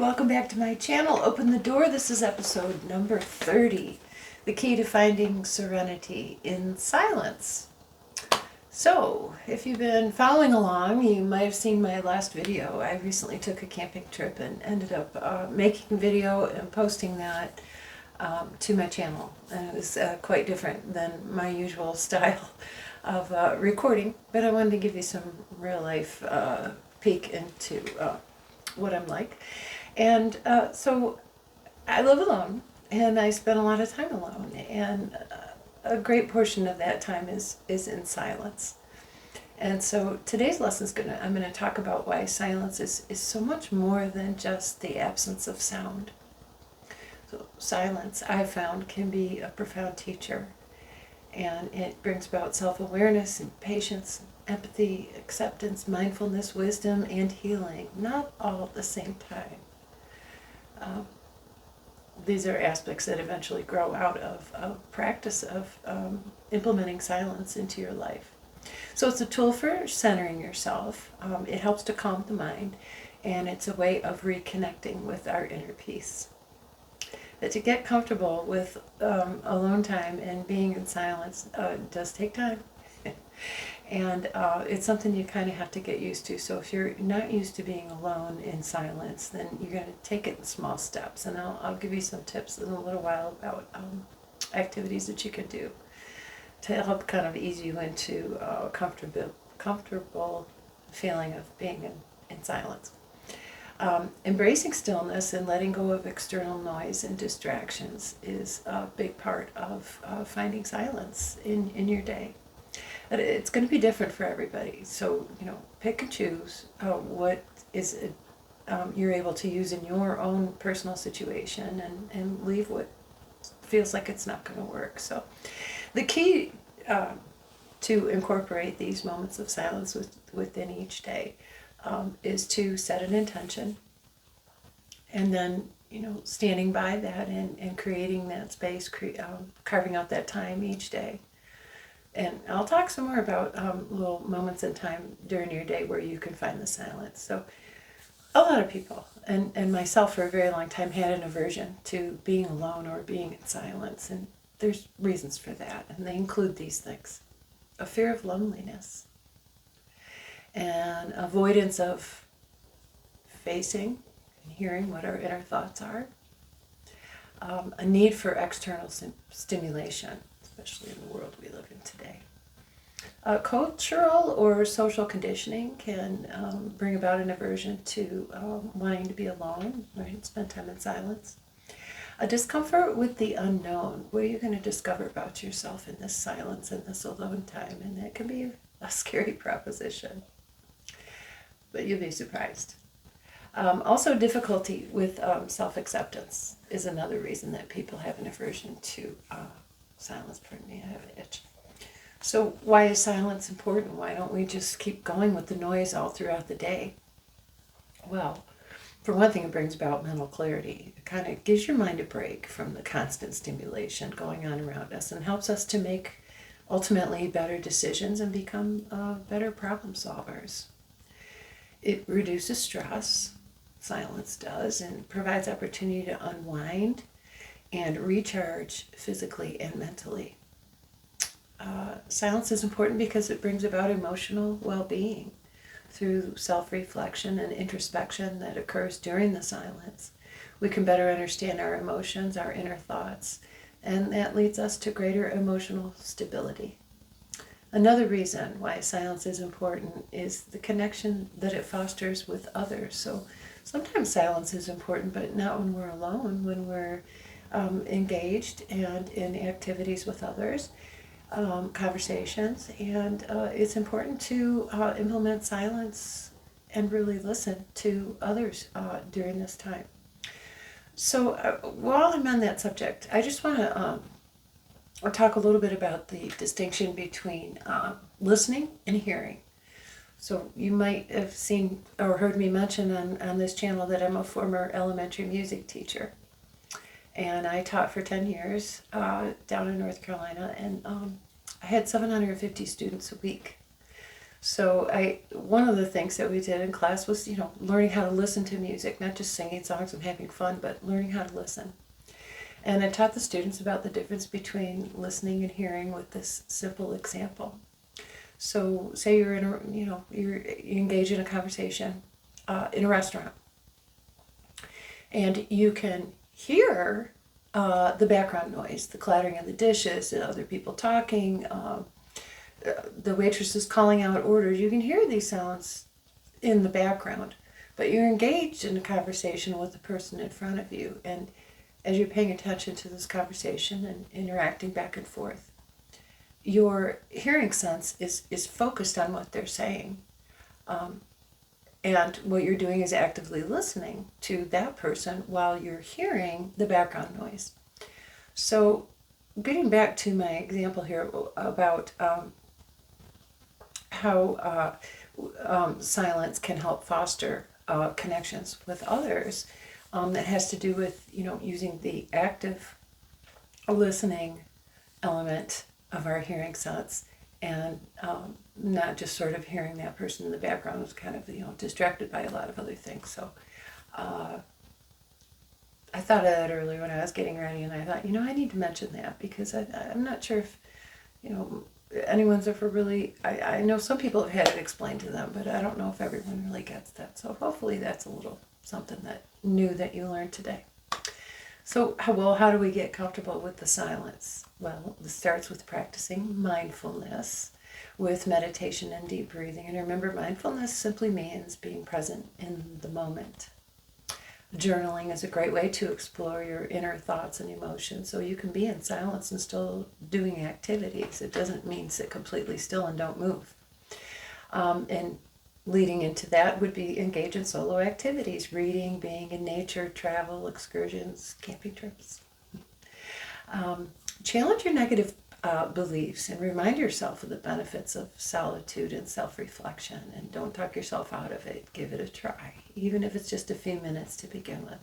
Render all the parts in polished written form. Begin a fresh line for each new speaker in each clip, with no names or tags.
welcome back to my channel, Open the Door. This is episode number 30, the key to finding serenity in silence. So, if you've been following along, you might have seen my last video. I recently took a camping trip and ended up making a video and posting that to my channel. And it was quite different than my usual style of recording, but I wanted to give you some real life peek into what I'm like. And so I live alone, and I spend a lot of time alone, and a great portion of that time is in silence. And so today's lesson is I'm going to talk about why silence is so much more than just the absence of sound. So silence, I've found, can be a profound teacher, and it brings about self-awareness and patience, empathy, acceptance, mindfulness, wisdom, and healing, not all at the same time. These are aspects that eventually grow out of a practice of implementing silence into your life. So it's a tool for centering yourself. It helps to calm the mind, and it's a way of reconnecting with our inner peace. But to get comfortable with alone time and being in silence does take time. And it's something you kind of have to get used to. So if you're not used to being alone in silence, then you're going to take it in small steps. And I'll give you some tips in a little while about activities that you can do to help kind of ease you into a comfortable feeling of being in silence. Embracing stillness and letting go of external noise and distractions is a big part of finding silence in your day. But it's going to be different for everybody. So, pick and choose what is you're able to use in your own personal situation, and leave what feels like it's not going to work. So the key to incorporate these moments of silence within each day is to set an intention, and then standing by that and creating that space, carving out that time each day. And I'll talk some more about little moments in time during your day where you can find the silence. So a lot of people, and myself for a very long time, had an aversion to being alone or being in silence. And there's reasons for that. And they include these things: a fear of loneliness, and avoidance of facing and hearing what our inner thoughts are, a need for external stimulation, especially in the world we live in today. Cultural or social conditioning can bring about an aversion to wanting to be alone, right? Spend time in silence. A discomfort with the unknown. What are you going to discover about yourself in this silence and this alone time? And that can be a scary proposition, but you'll be surprised. Also, difficulty with self-acceptance is another reason that people have an aversion to silence. Pardon me, I have an itch. So why is silence important? Why don't we just keep going with the noise all throughout the day? Well, for one thing, it brings about mental clarity. It kind of gives your mind a break from the constant stimulation going on around us, and helps us to make ultimately better decisions and become better problem solvers. It reduces stress, silence does, and provides opportunity to unwind and recharge physically and mentally. Silence is important because it brings about emotional well-being through self-reflection and introspection that occurs during the silence. We can better understand our emotions, our inner thoughts, and that leads us to greater emotional stability. Another reason why silence is important is the connection that it fosters with others. So sometimes silence is important, but not when we're alone, when we're engaged and in activities with others, conversations, and it's important to implement silence and really listen to others during this time. So while I'm on that subject, I just want to talk a little bit about the distinction between listening and hearing. So you might have seen or heard me mention on this channel that I'm a former elementary music teacher. And I taught for 10 years down in North Carolina, and I had 750 students a week. So one of the things that we did in class was, learning how to listen to music, not just singing songs and having fun, but learning how to listen. And I taught the students about the difference between listening and hearing with this simple example. So say you're you engage in a conversation in a restaurant, and you can hear the background noise, the clattering of the dishes, and other people talking, the waitress is calling out orders. You can hear these sounds in the background, but you're engaged in a conversation with the person in front of you, and as you're paying attention to this conversation and interacting back and forth, your hearing sense is focused on what they're saying. And what you're doing is actively listening to that person while you're hearing the background noise. So getting back to my example here about how silence can help foster connections with others, that has to do with, using the active listening element of our hearing sense, and not just sort of hearing that person in the background who's kind of, distracted by a lot of other things. So I thought of that earlier when I was getting ready, and I thought, I need to mention that because I'm not sure if, anyone's ever really, I know some people have had it explained to them, but I don't know if everyone really gets that. So hopefully that's a little something that new that you learned today. So how do we get comfortable with the silence? Well, it starts with practicing mindfulness with meditation and deep breathing. And remember, mindfulness simply means being present in the moment. Journaling is a great way to explore your inner thoughts and emotions, so you can be in silence and still doing activities. It doesn't mean sit completely still and don't move. And leading into that would be engage in solo activities, reading, being in nature, travel, excursions, camping trips. Challenge your negative beliefs and remind yourself of the benefits of solitude and self-reflection, and don't talk yourself out of it. Give it a try, even if it's just a few minutes to begin with.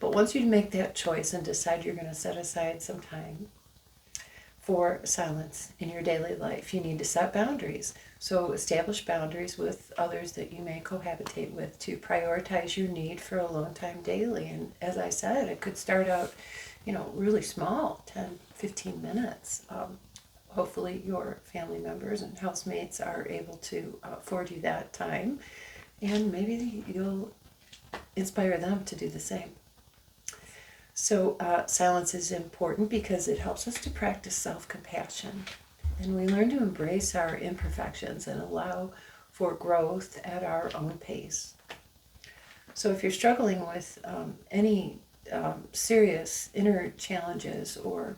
But once you make that choice and decide you're going to set aside some time for silence in your daily life, you need to set boundaries. So establish boundaries with others that you may cohabitate with to prioritize your need for alone time daily. And as I said, it could start out, really small, 10, 15 minutes. Hopefully your family members and housemates are able to afford you that time, and maybe you'll inspire them to do the same. So silence is important because it helps us to practice self-compassion, and we learn to embrace our imperfections and allow for growth at our own pace. So if you're struggling with any serious inner challenges or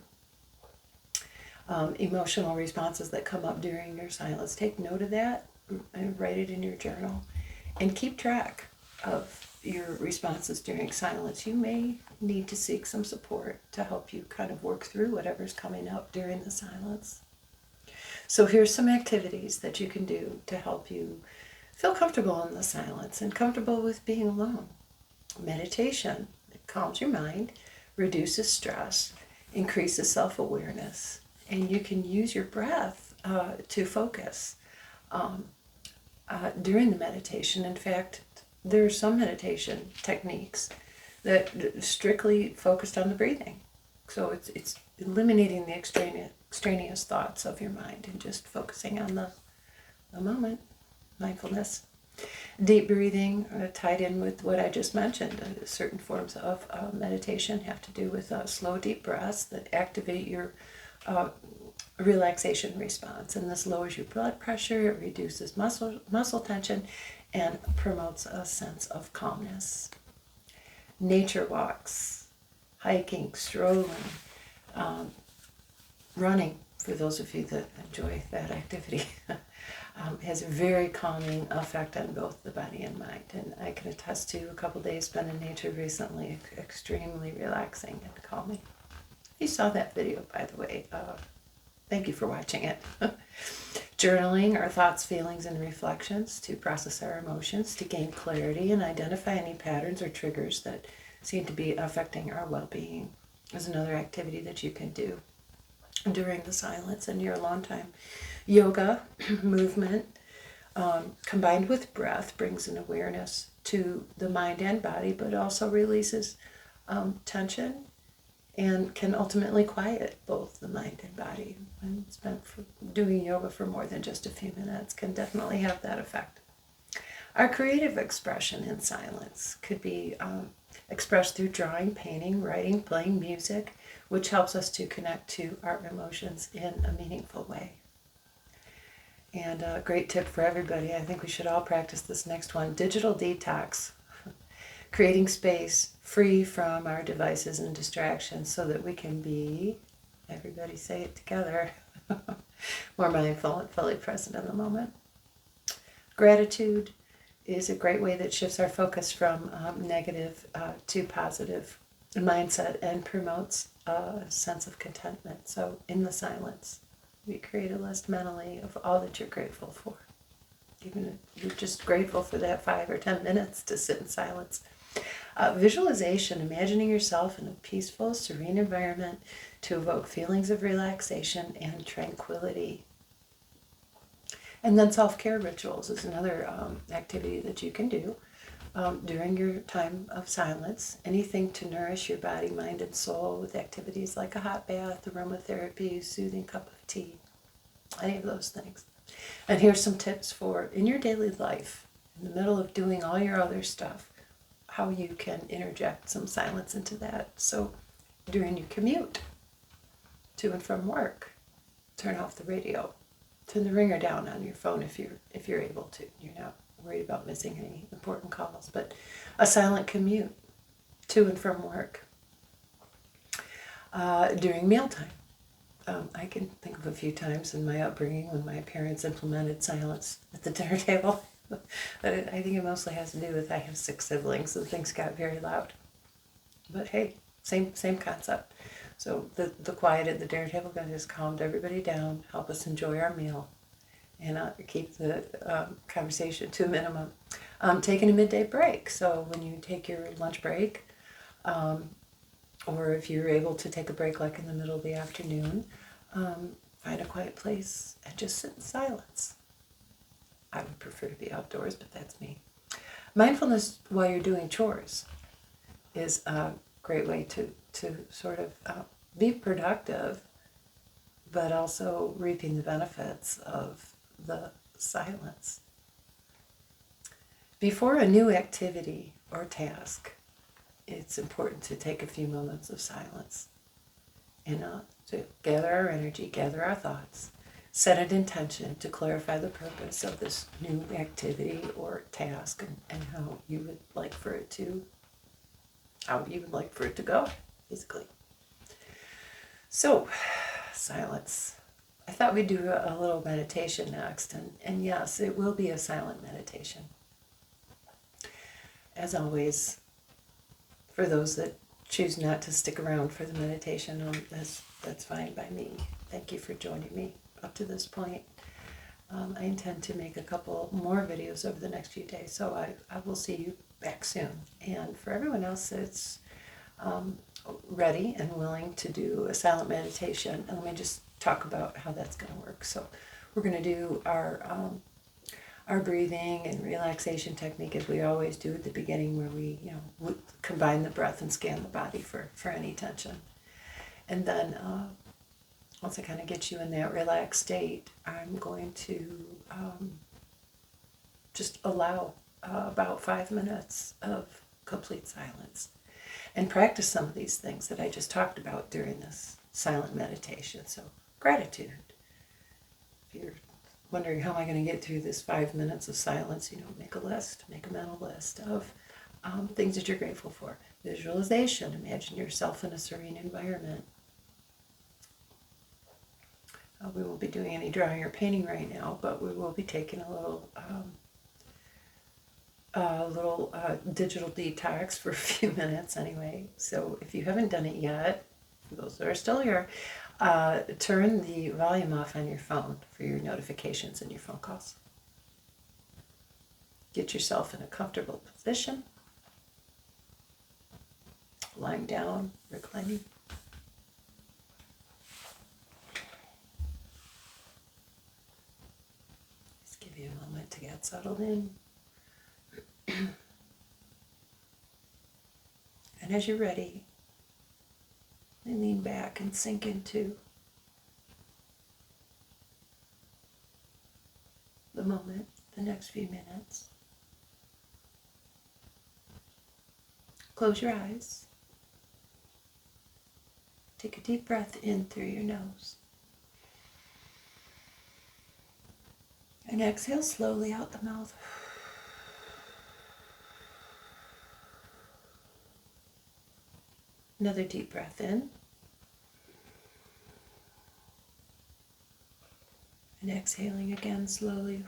emotional responses that come up during your silence, take note of that and write it in your journal, and keep track of your responses during silence. You may need to seek some support to help you kind of work through whatever's coming up during the silence. So here's some activities that you can do to help you feel comfortable in the silence and comfortable with being alone. Meditation. It calms your mind, reduces stress, increases self-awareness, and you can use your breath to focus during the meditation. In fact, there are some meditation techniques that strictly focused on the breathing. So it's eliminating the extraneous thoughts of your mind and just focusing on the moment, mindfulness. Deep breathing, tied in with what I just mentioned. Certain forms of meditation have to do with slow, deep breaths that activate your relaxation response. And this lowers your blood pressure, it reduces muscle tension, and promotes a sense of calmness. Nature walks, hiking, strolling, running, for those of you that enjoy that activity, has a very calming effect on both the body and mind. And I can attest to a couple days spent in nature recently, extremely relaxing and calming. You saw that video, by the way. Thank you for watching it. Journaling our thoughts, feelings, and reflections to process our emotions, to gain clarity and identify any patterns or triggers that seem to be affecting our well-being is another activity that you can do during the silence and your alone time. Yoga, movement, combined with breath, brings an awareness to the mind and body, but also releases tension and can ultimately quiet both the mind and body. When spent for doing yoga for more than just a few minutes can definitely have that effect. Our creative expression in silence could be expressed through drawing, painting, writing, playing music, which helps us to connect to our emotions in a meaningful way. And a great tip for everybody, I think we should all practice this next one, digital detox. Creating space free from our devices and distractions so that we can be, everybody say it together, more mindful and fully present in the moment. Gratitude is a great way that shifts our focus from negative to positive mindset and promotes a sense of contentment. So in the silence, we create a list mentally of all that you're grateful for. Even if you're just grateful for that 5 or 10 minutes to sit in silence. Visualization, imagining yourself in a peaceful, serene environment to evoke feelings of relaxation and tranquility. And then self-care rituals is another activity that you can do during your time of silence. Anything to nourish your body, mind, and soul with activities like a hot bath, aromatherapy, soothing cup of tea, any of those things. And here's some tips for in your daily life, in the middle of doing all your other stuff, how you can interject some silence into that. So during your commute to and from work, turn off the radio, turn the ringer down on your phone if you're able to. You're not worried about missing any important calls, but a silent commute to and from work. During mealtime, I can think of a few times in my upbringing when my parents implemented silence at the dinner table. But I think it mostly has to do with I have 6 siblings and things got very loud. But hey, same concept. So the quiet at the dinner table just calmed everybody down, help us enjoy our meal, and keep the conversation to a minimum. Taking a midday break. So when you take your lunch break, or if you're able to take a break like in the middle of the afternoon, find a quiet place and just sit in silence. I would prefer to be outdoors, but that's me. Mindfulness while you're doing chores is a great way to sort of be productive, but also reaping the benefits of the silence. Before a new activity or task, it's important to take a few moments of silence and to gather our energy, gather our thoughts, set an intention to clarify the purpose of this new activity or task and how you would like for it to go, basically. So, silence. I thought we'd do a little meditation next, and yes, it will be a silent meditation. As always, for those that choose not to stick around for the meditation, that's fine by me. Thank you for joining me up to this point. I intend to make a couple more videos over the next few days, so I will see you back soon. And for everyone else that's ready and willing to do a silent meditation, let me just talk about how that's going to work. So we're going to do our breathing and relaxation technique as we always do at the beginning, where we combine the breath and scan the body for any tension. And then once I kind of get you in that relaxed state, I'm going to just allow about 5 minutes of complete silence and practice some of these things that I just talked about during this silent meditation. So gratitude. If you're wondering how am I going to get through this 5 minutes of silence, make a mental list of things that you're grateful for. Visualization, imagine yourself in a serene environment. We won't be doing any drawing or painting right now, but we will be taking a little digital detox for a few minutes anyway. So if you haven't done it yet, for those that are still here, turn the volume off on your phone for your notifications and your phone calls. Get yourself in a comfortable position, lying down, reclining. Just give you a moment to gather settled in. And as you're ready, lean back and sink into the moment, the next few minutes. Close your eyes. Take a deep breath in through your nose. And exhale slowly out the mouth. Another deep breath in. And exhaling again slowly.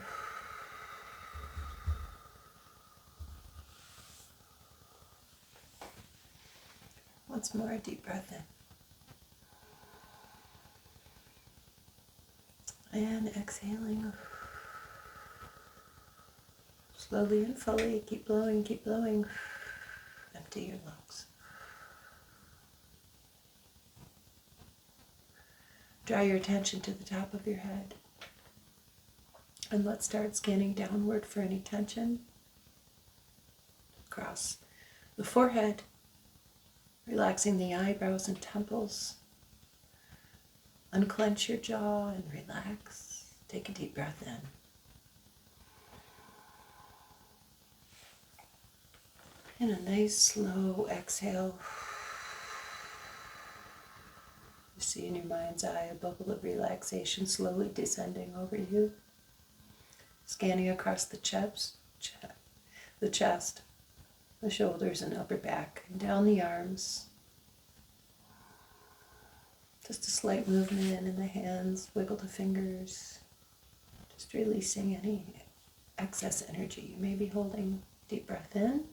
Once more, a deep breath in. And exhaling. Slowly and fully. Keep blowing, keep blowing. Empty your lungs. Draw your attention to the top of your head. And let's start scanning downward for any tension. Across the forehead, relaxing the eyebrows and temples. Unclench your jaw and relax. Take a deep breath in. And a nice slow exhale. You see in your mind's eye a bubble of relaxation slowly descending over you. Scanning across the chest, the shoulders and upper back, and down the arms. Just a slight movement in the hands, wiggle the fingers. Just releasing any excess energy you may be holding. Deep breath in.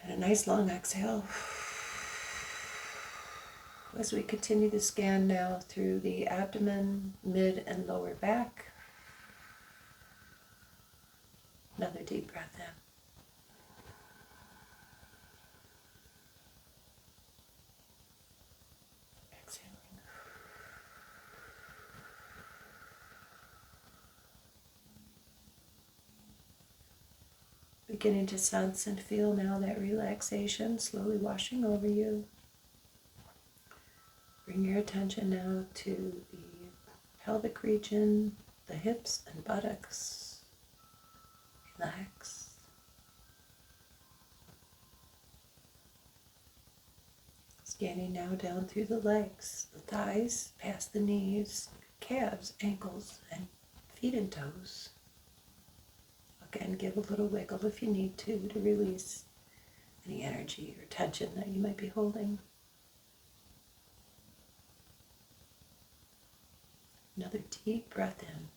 And a nice long exhale. As we continue to scan now through the abdomen, mid and lower back. Another deep breath in. Exhaling. Beginning to sense and feel now that relaxation slowly washing over you. Bring your attention now to the pelvic region, the hips and buttocks. Relax. Scanning now down through the legs, the thighs, past the knees, calves, ankles, and feet and toes. Again, give a little wiggle if you need to release any energy or tension that you might be holding. Another deep breath in.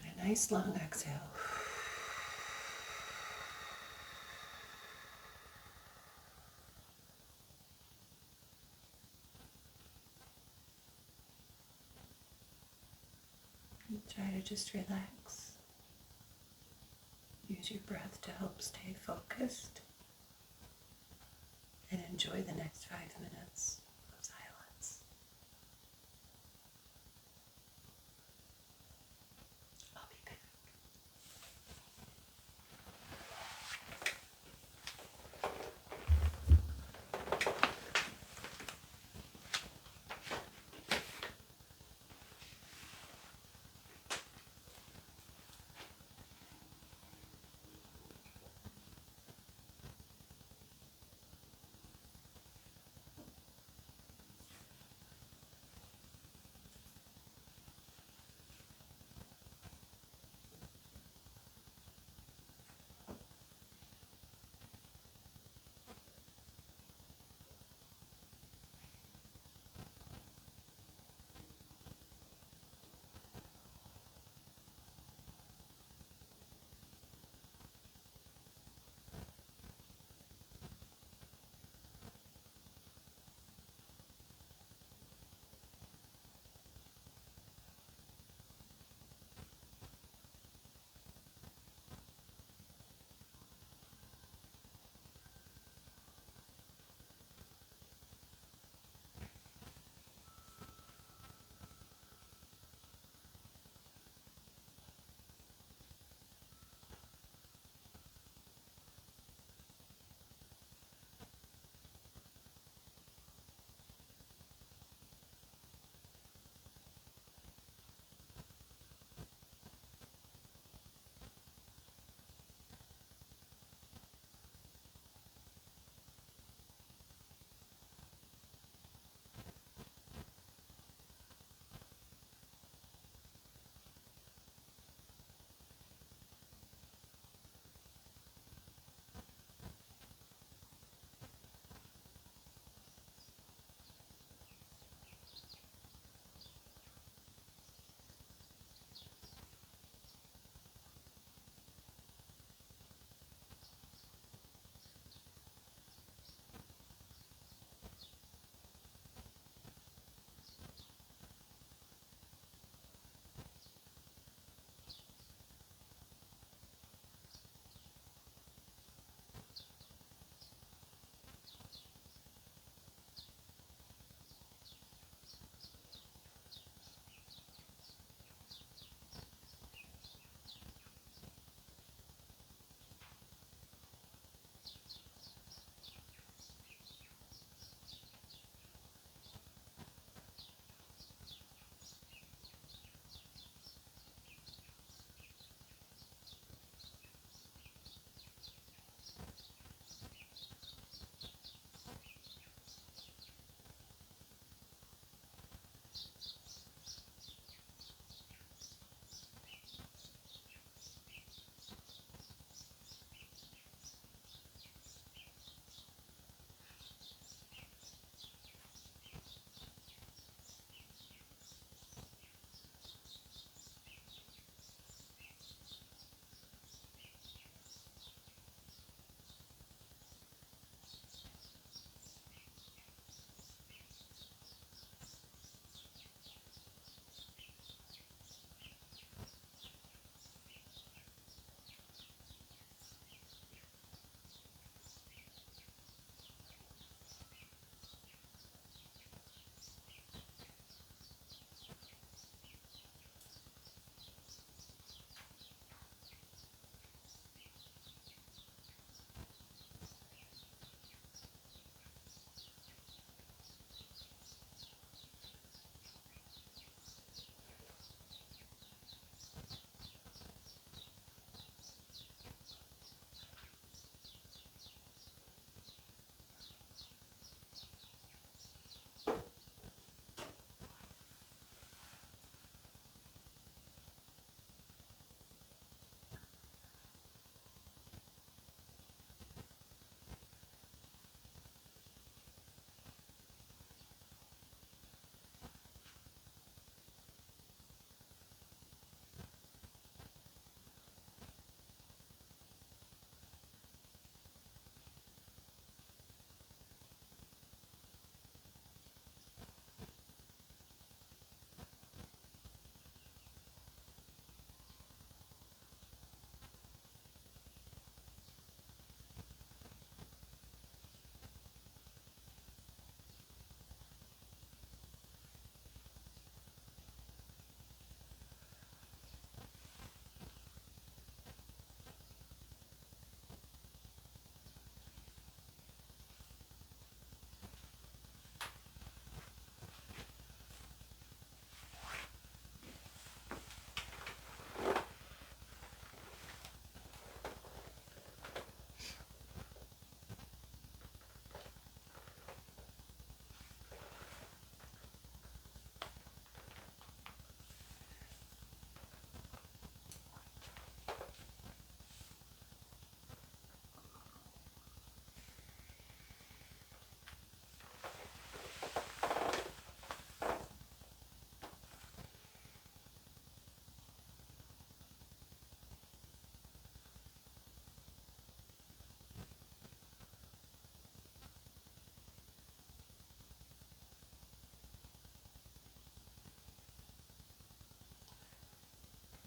And a nice long exhale. And try to just relax. Use your breath to help stay focused. And enjoy the next 5 minutes of silence. I'll be back.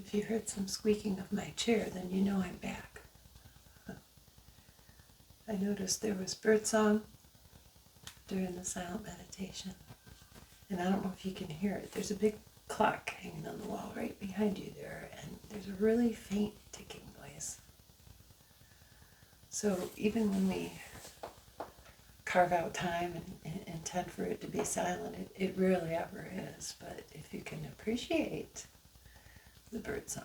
If you heard some squeaking of my chair, then you know I'm back. I noticed there was birdsong during the silent meditation. And I don't know if you can hear it. There's a big clock hanging on the wall right behind you there, and there's a really faint ticking noise. So even when we carve out time and intend for it to be silent, it rarely ever is. But if you can appreciate the birdsong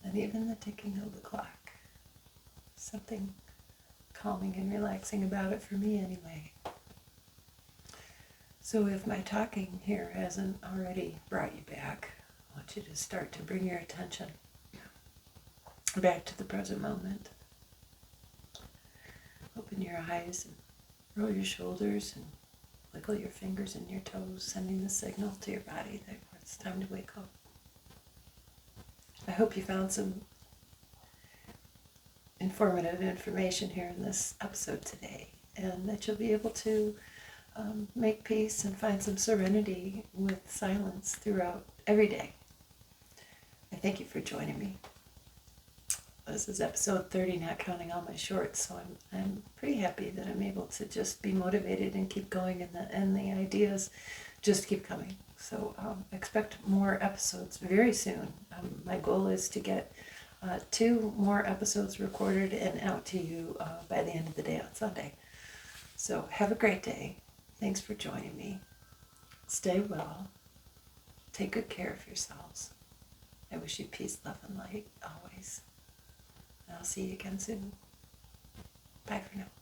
and even the ticking of the clock, something calming and relaxing about it for me anyway. So if my talking here hasn't already brought you back, I want you to start to bring your attention back to the present moment. Open your eyes and roll your shoulders and wiggle your fingers and your toes, sending the signal to your body that it's time to wake up. I hope you found some informative information here in this episode today, and that you'll be able to make peace and find some serenity with silence throughout every day. I thank you for joining me. This is episode 30, not counting all my shorts, so I'm pretty happy that I'm able to just be motivated and keep going, and the ideas just keep coming. So expect more episodes very soon. My goal is to get 2 more episodes recorded and out to you by the end of the day on Sunday. So have a great day. Thanks for joining me. Stay well. Take good care of yourselves. I wish you peace, love, and light always. And I'll see you again soon. Bye for now.